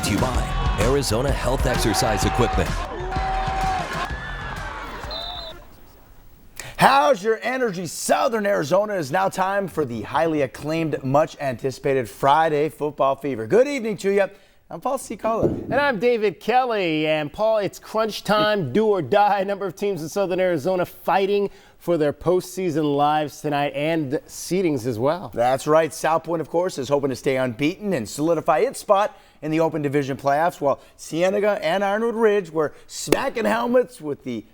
brought to you by Arizona Health Exercise Equipment. How's your energy? Southern Arizona is now time for the highly acclaimed, much anticipated Friday football fever. Good evening to you. I'm Paul Cicala. And I'm David Kelly. And Paul, it's crunch time, do or die. A number of teams in Southern Arizona fighting for their postseason lives tonight and seedings as well. That's right. South Pointe, of course, is hoping to stay unbeaten and solidify its spot in the Open Division playoffs, while Cienega and Ironwood Ridge were smacking helmets with the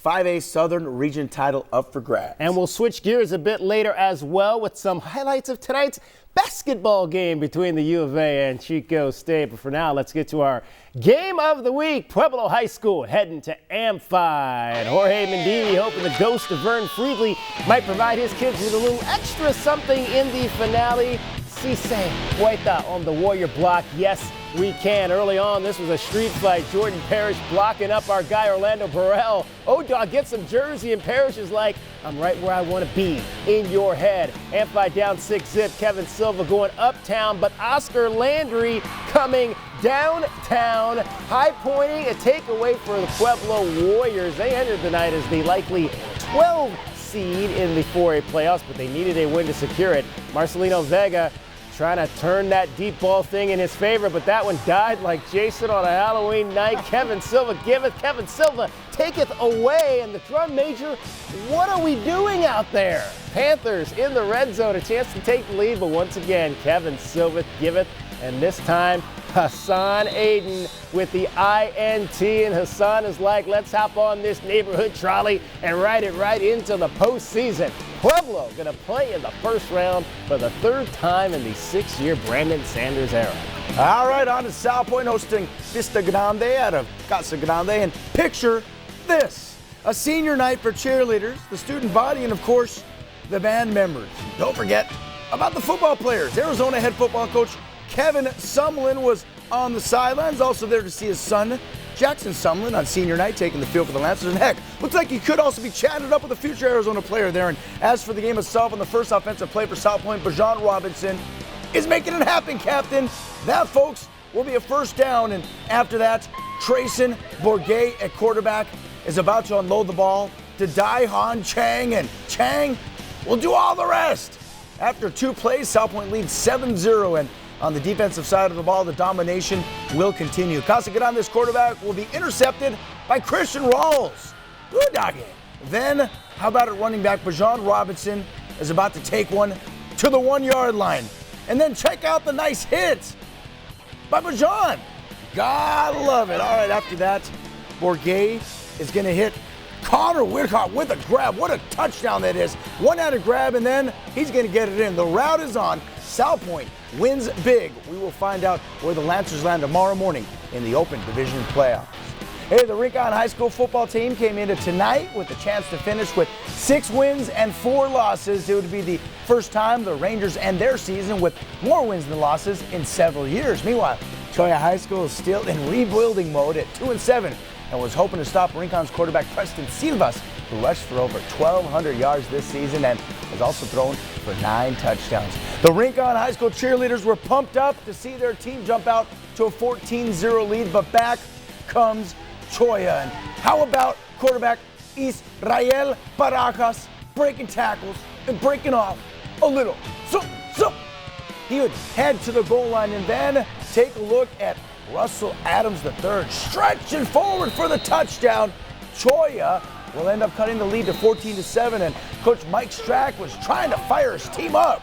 5A Southern Region title up for grabs. And we'll switch gears a bit later as well with some highlights of tonight's basketball game between the U of A and Chico State. But for now, let's get to our game of the week. Pueblo High School heading to Amphi. And Jorge Mendini hoping the ghost of Vern Friedley might provide his kids with a little extra something in the finale. Cicala Puerta on the Warrior block. Yes, we can. Early on, this was a street fight. Jordan Parrish blocking up our guy Orlando Burrell. O-Dog gets some jersey, and Parrish is like, I'm right where I want to be, in your head. Amphi down 6-zip. Kevin Silva going uptown, but Oscar Landry coming downtown, high-pointing a takeaway for the Pueblo Warriors. They entered the night as the likely 12 seed in the 4A playoffs, but they needed a win to secure it. Marcelino Vega trying to turn that deep ball thing in his favor, but that one died like Jason on a Halloween night. Kevin Silva giveth, Kevin Silva taketh away, and the drum major, what are we doing out there? Panthers in the red zone, a chance to take the lead, but once again, Kevin Silva giveth, and this time Hassan Aiden with the INT, and Hassan is like, let's hop on this neighborhood trolley and ride it right into the postseason. Pueblo going to play in the first round for the third time in the 6-year Brandon Sanders era. All right, on to South Pointe hosting Vista Grande out of Casa Grande, and picture this, a senior night for cheerleaders, the student body, and of course, the band members. Don't forget about the football players. Arizona head football coach Kevin Sumlin was on the sidelines, also there to see his son, Jackson Sumlin, on senior night, taking the field for the Lancers. And heck, looks like he could also be chatted up with a future Arizona player there. And as for the game itself, on the first offensive play for South Pointe, Bajan Robinson is making it happen, Captain. That, folks, will be a first down. And after that, Trayson Bourget at quarterback is about to unload the ball to Dai Han Chang, and Chang will do all the rest. After 2 plays, South Pointe leads 7-0, and on the defensive side of the ball, the domination will continue. Casa Grande's quarterback will be intercepted by Christian Rawls. Good doggy. Then, how about it, running back Bajan Robinson is about to take one to the 1-yard line. And then check out the nice hit by Bajan. Gotta love it. All right, after that, Bourget is going to hit Connor Whitcott with a grab. What a touchdown that is. One-handed grab, and then he's going to get it in. The route is on. South Pointe wins big. We will find out where the Lancers land tomorrow morning in the Open Division playoffs. Hey, the Rincon High School football team came into tonight with a chance to finish with 6 wins and 4 losses. It would be the first time the Rangers end their season with more wins than losses in several years. Meanwhile, Choya High School is still in rebuilding mode at 2-7 and was hoping to stop Rincon's quarterback Preston Silvas, who rushed for over 1,200 yards this season and has also thrown for 9 touchdowns. The Rincon High School cheerleaders were pumped up to see their team jump out to a 14-0 lead, but back comes Choya. And how about quarterback Israel Barajas breaking tackles and breaking off a little so. He would head to the goal line, and then take a look at Russell Adams III stretching forward for the touchdown. Choya will end up cutting the lead to 14-7, and Coach Mike Strack was trying to fire his team up.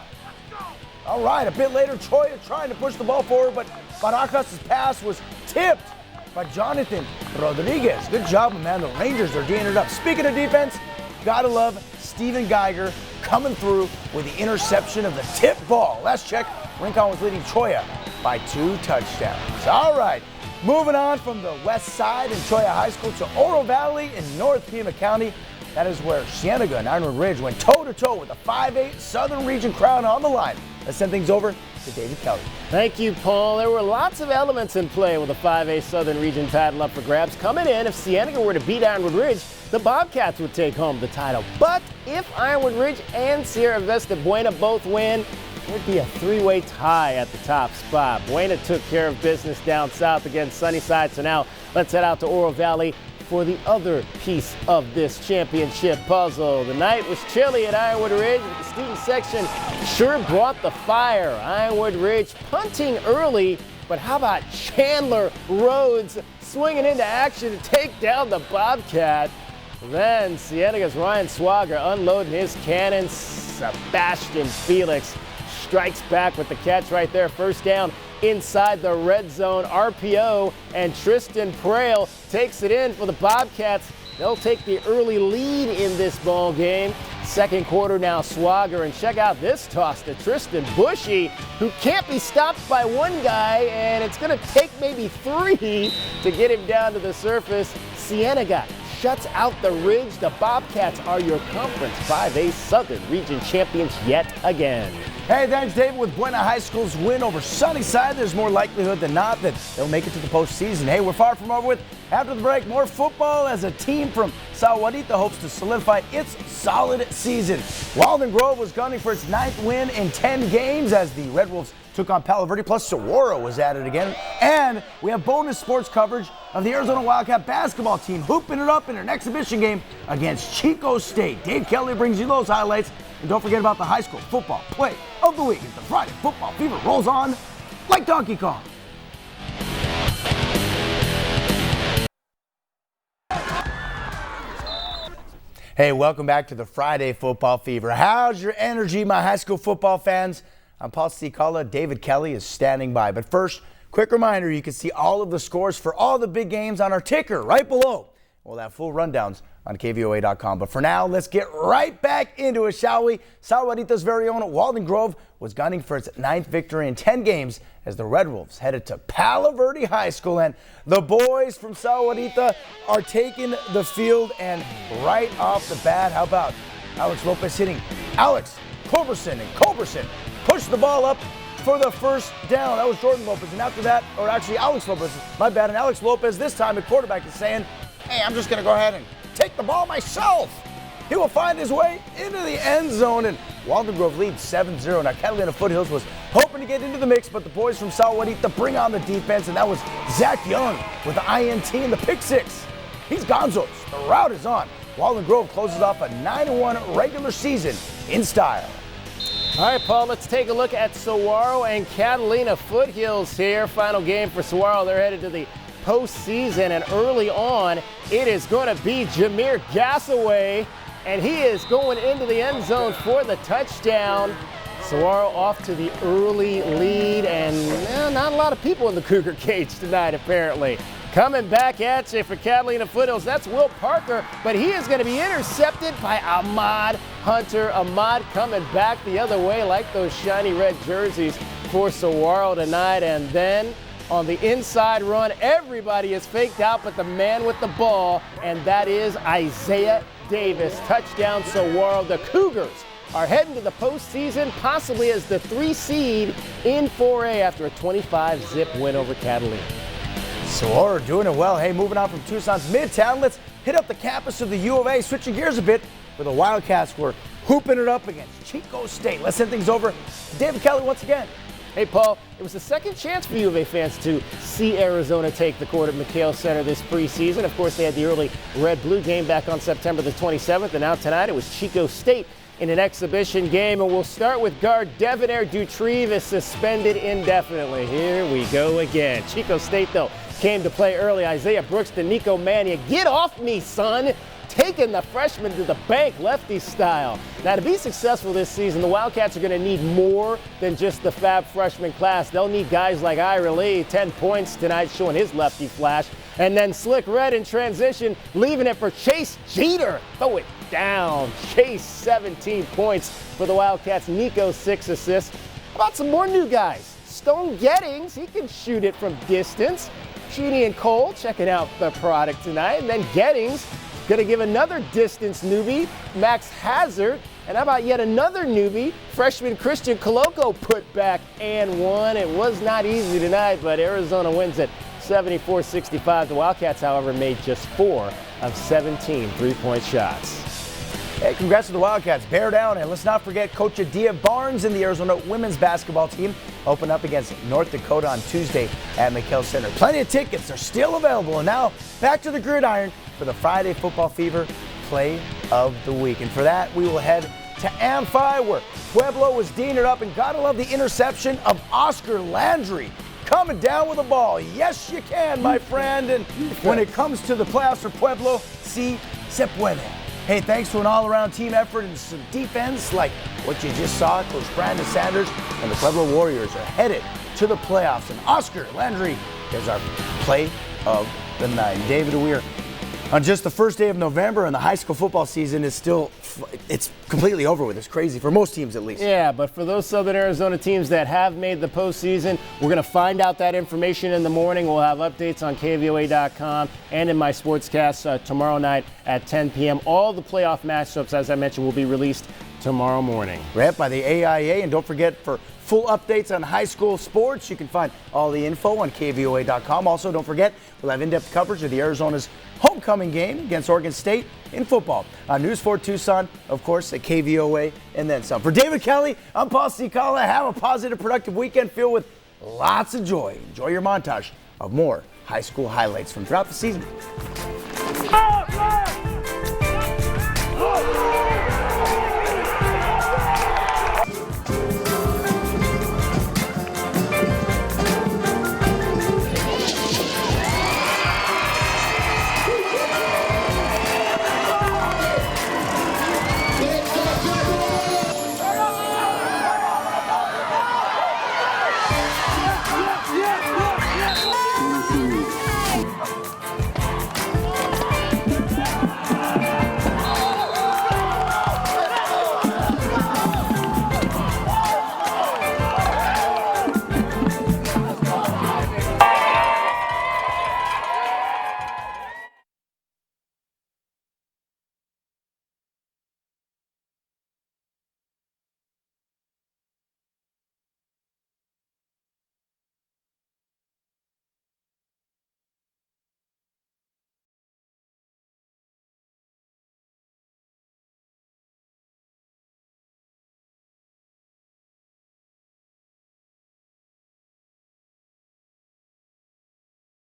All right, a bit later, Choya trying to push the ball forward, but Barajas' pass was tipped by Jonathan Rodriguez. Good job, man. The Rangers are D'ing it up. Speaking of defense, gotta love Steven Geiger coming through with the interception of the tip ball. Last check, Rincon was leading Choya by 2 touchdowns. All right, moving on from the west side in Choya High School to Oro Valley in North Pima County. That is where Cienega and Ironwood Ridge went toe-to-toe with a 5A Southern Region crown on the line. Let's send things over to David Kelly. Thank you, Paul. There were lots of elements in play with a 5A Southern Region title up for grabs. Coming in, if Cienega were to beat Ironwood Ridge, the Bobcats would take home the title. But if Ironwood Ridge and Sierra Vista Buena both win, There'd be a three-way tie at the top spot. Puente took care of business down south against Sunnyside, so now let's head out to Oro Valley for the other piece of this championship puzzle. The night was chilly at Ironwood Ridge, but the student section sure brought the fire. Ironwood Ridge punting early, but how about Chandler Rhodes swinging into action to take down the Bobcat? Then Cienega's Ryan Swagger unloading his cannons. Sebastian Felix strikes back with the catch right there. First down inside the red zone. RPO, and Tristan Prail takes it in for the Bobcats. They'll take the early lead in this ball game. Second quarter now, Swagger, and check out this toss to Tristan Bushy, who can't be stopped by one guy, and it's going to take maybe three to get him down to the surface. Cienega shuts out the Ridge. The Bobcats are your Conference 5A Southern Region champions yet again. Hey, thanks, David. With Puente High School's win over Sunnyside, there's more likelihood than not that they'll make it to the postseason. Hey, we're far from over with. After the break, more football as a team from Saguarita hopes to solidify its solid season. Walden Grove was gunning for its 9th win in 10 games as the Red Wolves took on Palo Verde, plus Saguaro was at it again. And we have bonus sports coverage of the Arizona Wildcat basketball team hooping it up in an exhibition game against Chico State. Dave Kelly brings you those highlights. And don't forget about the high school football play of the week as the Friday Football Fever rolls on like Donkey Kong. Hey, welcome back to the Friday Football Fever. How's your energy, my high school football fans? I'm Paul Cicala. David Kelly is standing by. But first, quick reminder, you can see all of the scores for all the big games on our ticker right below. We'll have full rundowns on KVOA.com. But for now, let's get right back into it, shall we? Saguarita's very own Walden Grove was gunning for its 9th victory in 10 games as the Red Wolves headed to Palo Verde High School. And the boys from Saguarita are taking the field, and right off the bat, how about Alex Lopez hitting Alex Culberson, and Culberson pushed the ball up for the first down. That was Jordan Lopez, and after that, or actually Alex Lopez, my bad, and Alex Lopez this time, the quarterback, is saying, hey, I'm just going to go ahead and take the ball myself. He will find his way into the end zone, and Walden Grove leads 7-0. Now, Catalina Foothills was hoping to get into the mix, but the boys from Saguarita bring on the defense, and that was Zach Young with the INT and the pick six. He's gonzos. The route is on. Walden Grove closes off a 9-1 regular season in style. All right, Paul, let's take a look at Saguaro and Catalina Foothills here. Final game for Saguaro. They're headed to the postseason, and early on, it is going to be Jameer Gassaway, and he is going into the end zone for the touchdown. Saguaro off to the early lead, and not a lot of people in the Cougar cage tonight, apparently. Coming back at you for Catalina Foothills, that's Will Parker, but he is going to be intercepted by Ahmad Hunter. Ahmad coming back the other way like those shiny red jerseys for Saguaro tonight. And then on the inside run, everybody is faked out but the man with the ball, and that is Isaiah Davis. Touchdown Saguaro. The Cougars are heading to the postseason, possibly as the 3 seed in 4A after a 25-zip win over Catalina. Saguaro doing it well. Hey, moving on from Tucson's Midtown, let's hit up the campus of the U of A. Switching gears a bit, where the Wildcats were hooping it up against Chico State. Let's send things over to David Kelly once again. Hey, Paul, it was the second chance for U of A fans to see Arizona take the court at McHale Center this preseason. Of course, they had the early Red-Blue game back on September the 27th, and now tonight it was Chico State in an exhibition game. And we'll start with guard Devonair Dutrieve is suspended indefinitely. Here we go again. Chico State, though, came to play early. Isaiah Brooks to Nico Mania. Get off me, son. Taking the freshman to the bank, lefty style. Now, to be successful this season, the Wildcats are going to need more than just the fab freshman class. They'll need guys like Ira Lee, 10 points tonight, showing his lefty flash. And then Slick Red in transition, leaving it for Chase Jeter. Throw it down. Chase, 17 points for the Wildcats. Nico, 6 assists. How about some more new guys? Stone Gettings, he can shoot it from distance. Sheedy and Cole checking out the product tonight. And then Gettings going to give another distance newbie, Max Hazard. And how about yet another newbie, freshman Christian Coloco put back and one. It was not easy tonight, but Arizona wins it 74-65. The Wildcats, however, made just 4 of 17 three-point shots. Hey, congrats to the Wildcats. Bear down, and let's not forget Coach Adia Barnes and the Arizona women's basketball team open up against North Dakota on Tuesday at McKell Center. Plenty of tickets are still available. And now back to the gridiron for the Friday Football Fever Play of the Week. And for that, we will head to Amphi, where Pueblo was D'ing it up, and gotta love the interception of Oscar Landry. Coming down with the ball. Yes, you can, my friend. And when it comes to the playoffs for Pueblo, si se puede. Hey, thanks to an all-around team effort and some defense like what you just saw, Coach Brandon Sanders and the Pueblo Warriors are headed to the playoffs. And Oscar Landry is our play of the night. David, we're on just the first day of November, and the high school football season is still, it's completely over with. It's crazy, for most teams at least. Yeah, but for those Southern Arizona teams that have made the postseason, we're going to find out that information in the morning. We'll have updates on KVOA.com and in my sportscast tomorrow night at 10 p.m. All the playoff matchups, as I mentioned, will be released tomorrow morning. Right by the AIA, and don't forget, for full updates on high school sports, you can find all the info on KVOA.com. Also, don't forget, we'll have in-depth coverage of the Arizona's homecoming game against Oregon State in football. News 4 Tucson, of course, at KVOA, and then some. For David Kelly, I'm Paul Cicala. Have a positive, productive weekend filled with lots of joy. Enjoy your montage of more high school highlights from throughout the season.